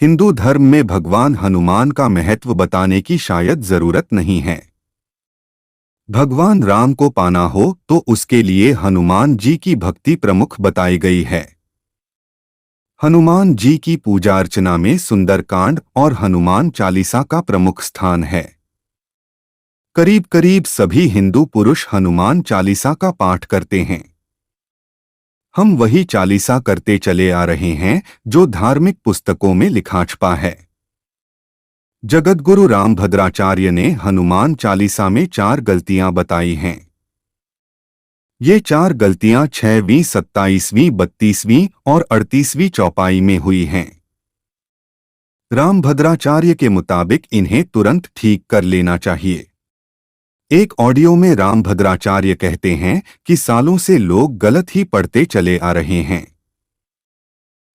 हिंदू धर्म में भगवान हनुमान का महत्व बताने की शायद जरूरत नहीं है। भगवान राम को पाना हो तो उसके लिए हनुमान जी की भक्ति प्रमुख बताई गई है। हनुमान जी की पूजा अर्चना में सुंदरकांड और हनुमान चालीसा का प्रमुख स्थान है। करीब करीब सभी हिंदू पुरुष हनुमान चालीसा का पाठ करते हैं। हम वही चालीसा करते चले आ रहे हैं जो धार्मिक पुस्तकों में लिखा छपा है। जगतगुरु रामभद्राचार्य ने हनुमान चालीसा में 4 गलतियां बताई हैं। ये 4 गलतियां 6वीं, 27वीं, 32वीं और 38वीं चौपाई में हुई हैं। रामभद्राचार्य के मुताबिक इन्हें तुरंत ठीक कर लेना चाहिए। एक ऑडियो में रामभद्राचार्य कहते हैं कि सालों से लोग गलत ही पढ़ते चले आ रहे हैं।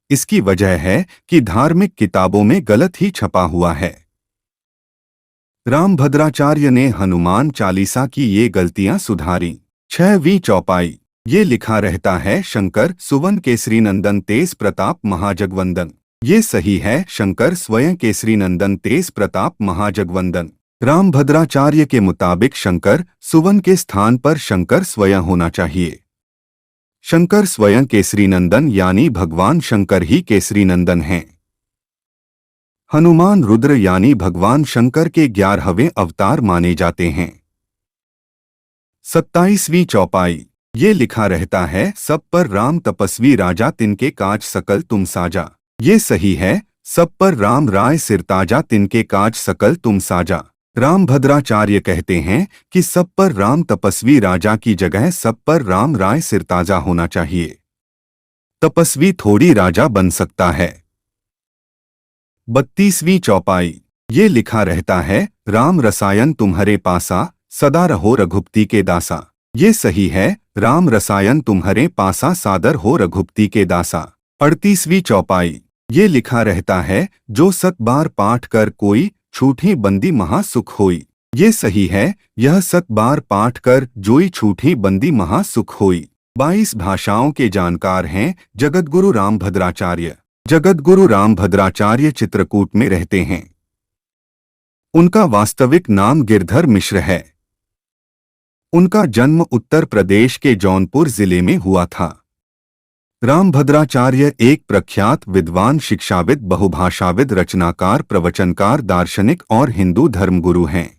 इसकी वजह है कि धार्मिक किताबों में गलत ही छपा हुआ है। रामभद्राचार्य ने हनुमान चालीसा की ये गलतियां सुधारी। 6वीं चौपाई, ये लिखा रहता है शंकर सुवन केसरी नंदन तेज प्रताप महाजगवंदन। ये सही है, शंकर स्वयं केसरी नंदन तेज प्रताप महाजगवंदन। रामभद्राचार्य के मुताबिक शंकर सुवन के स्थान पर शंकर स्वयं होना चाहिए। शंकर स्वयं केसरी नंदन यानी भगवान शंकर ही केसरी नंदन हैं। हनुमान रुद्र यानी भगवान शंकर के 11वें अवतार माने जाते हैं। 27वीं चौपाई, ये लिखा रहता है सब पर राम तपस्वी राजा तिनके काज सकल तुम साजा। ये सही है, सब पर राम राय सिरताजा तिनके काज सकल तुम साजा। रामभद्राचार्य कहते हैं कि सब पर राम तपस्वी राजा की जगह सब पर राम राय सिरताजा होना चाहिए। तपस्वी थोड़ी राजा बन सकता है। 32वीं चौपाई, ये लिखा रहता है राम रसायन तुम्हारे पासा सदा रहो रघुपति के दासा। ये सही है, राम रसायन तुम्हारे पासा सादर हो रघुपति के दासा। 38वीं चौपाई, ये लिखा रहता है जो 7 बार पाठ कर कोई छूठी बंदी महासुख होई। ये सही है, यह 7 बार पाठ कर जोई छूठी बंदी महासुख होई। 22 भाषाओं के जानकार हैं जगतगुरु रामभद्राचार्य। जगतगुरु रामभद्राचार्य चित्रकूट में रहते हैं। उनका वास्तविक नाम गिरधर मिश्र है। उनका जन्म उत्तर प्रदेश के जौनपुर जिले में हुआ था। रामभद्राचार्य एक प्रख्यात विद्वान, शिक्षाविद, बहुभाषाविद, रचनाकार, प्रवचनकार, दार्शनिक और हिंदू धर्मगुरु हैं।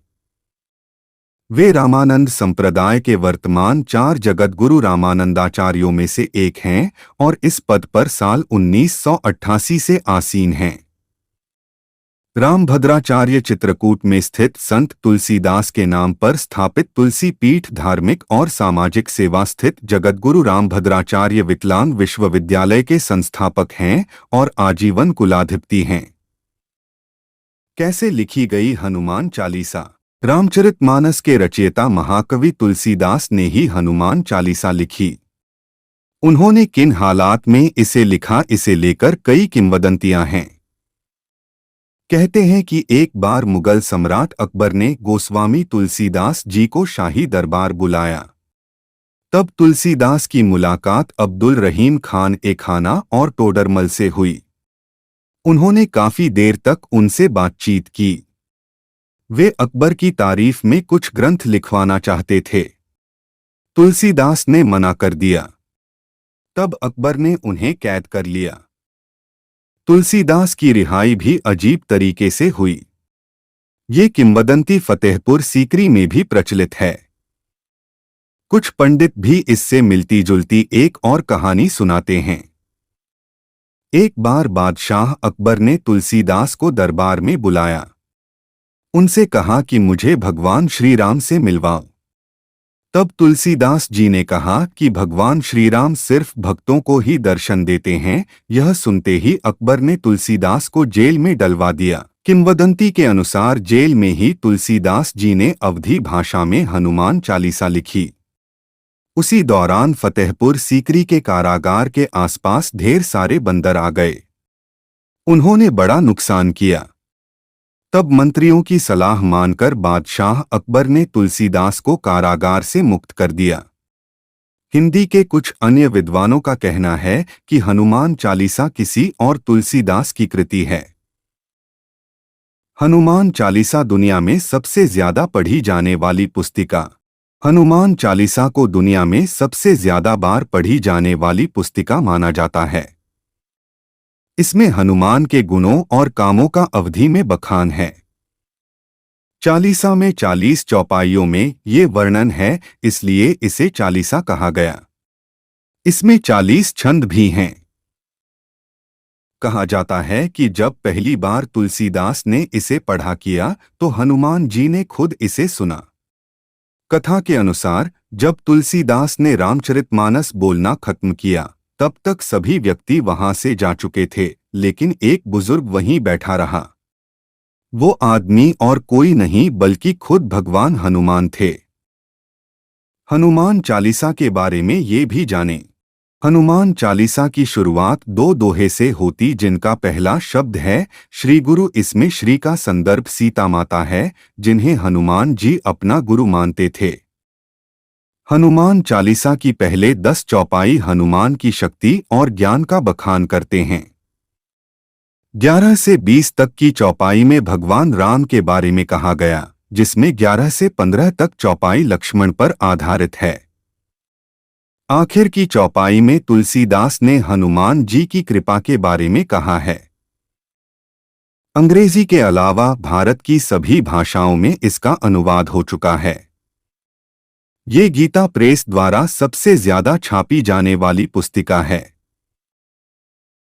वे रामानंद संप्रदाय के वर्तमान 4 जगतगुरु रामानंदाचार्यों में से एक हैं और इस पद पर साल 1988 से आसीन हैं। रामभद्राचार्य चित्रकूट में स्थित संत तुलसीदास के नाम पर स्थापित तुलसी पीठ धार्मिक और सामाजिक सेवा स्थित जगतगुरु रामभद्राचार्य विकलांग विश्वविद्यालय के संस्थापक हैं और आजीवन कुलाधिपति हैं। कैसे लिखी गई हनुमान चालीसा? रामचरितमानस के रचयिता महाकवि तुलसीदास ने ही हनुमान चालीसा लिखी। उन्होंने किन हालात में इसे लिखा, इसे लेकर कई किंवदंतियां हैं। कहते हैं कि एक बार मुगल सम्राट अकबर ने गोस्वामी तुलसीदास जी को शाही दरबार बुलाया। तब तुलसीदास की मुलाकात अब्दुल रहीम खान ए खाना और टोडरमल से हुई। उन्होंने काफी देर तक उनसे बातचीत की। वे अकबर की तारीफ में कुछ ग्रंथ लिखवाना चाहते थे। तुलसीदास ने मना कर दिया। तब अकबर ने उन्हें कैद कर लिया। तुलसीदास की रिहाई भी अजीब तरीके से हुई। ये किंवदंती फतेहपुर सीकरी में भी प्रचलित है। कुछ पंडित भी इससे मिलती जुलती एक और कहानी सुनाते हैं। एक बार बादशाह अकबर ने तुलसीदास को दरबार में बुलाया। उनसे कहा कि मुझे भगवान श्री राम से मिलवाओ। तब तुलसीदास जी ने कहा कि भगवान श्री राम सिर्फ भक्तों को ही दर्शन देते हैं। यह सुनते ही अकबर ने तुलसीदास को जेल में डलवा दिया। किंवदंती के अनुसार जेल में ही तुलसीदास जी ने अवधी भाषा में हनुमान चालीसा लिखी। उसी दौरान फतेहपुर सीकरी के कारागार के आसपास ढेर सारे बंदर आ गए। उन्होंने बड़ा नुकसान किया। तब मंत्रियों की सलाह मानकर बादशाह अकबर ने तुलसीदास को कारागार से मुक्त कर दिया। हिंदी के कुछ अन्य विद्वानों का कहना है कि हनुमान चालीसा किसी और तुलसीदास की कृति है। हनुमान चालीसा दुनिया में सबसे ज्यादा पढ़ी जाने वाली पुस्तिका। हनुमान चालीसा को दुनिया में सबसे ज्यादा बार पढ़ी जाने वाली पुस्तिका माना जाता है। इसमें हनुमान के गुणों और कामों का अवधि में बखान है। चालीसा में 40 चौपाइयों में ये वर्णन है, इसलिए इसे चालीसा कहा गया। इसमें 40 छंद भी हैं। कहा जाता है कि जब पहली बार तुलसीदास ने इसे पढ़ा किया तो हनुमान जी ने खुद इसे सुना। कथा के अनुसार जब तुलसीदास ने रामचरितमानस बोलना खत्म किया तब तक सभी व्यक्ति वहां से जा चुके थे, लेकिन एक बुजुर्ग वहीं बैठा रहा। वो आदमी और कोई नहीं बल्कि खुद भगवान हनुमान थे। हनुमान चालीसा के बारे में ये भी जानें। हनुमान चालीसा की शुरुआत 2 दोहे से होती, जिनका पहला शब्द है श्री गुरु। इसमें श्री का संदर्भ सीता माता है, जिन्हें हनुमान जी अपना गुरु मानते थे। हनुमान चालीसा की पहले 10 चौपाई हनुमान की शक्ति और ज्ञान का बखान करते हैं। 11 से 20 तक की चौपाई में भगवान राम के बारे में कहा गया, जिसमें 11 से 15 तक चौपाई लक्ष्मण पर आधारित है। आखिर की चौपाई में तुलसीदास ने हनुमान जी की कृपा के बारे में कहा है। अंग्रेजी के अलावा भारत की सभी भाषाओं में इसका अनुवाद हो चुका है। ये गीता प्रेस द्वारा सबसे ज्यादा छापी जाने वाली पुस्तिका है।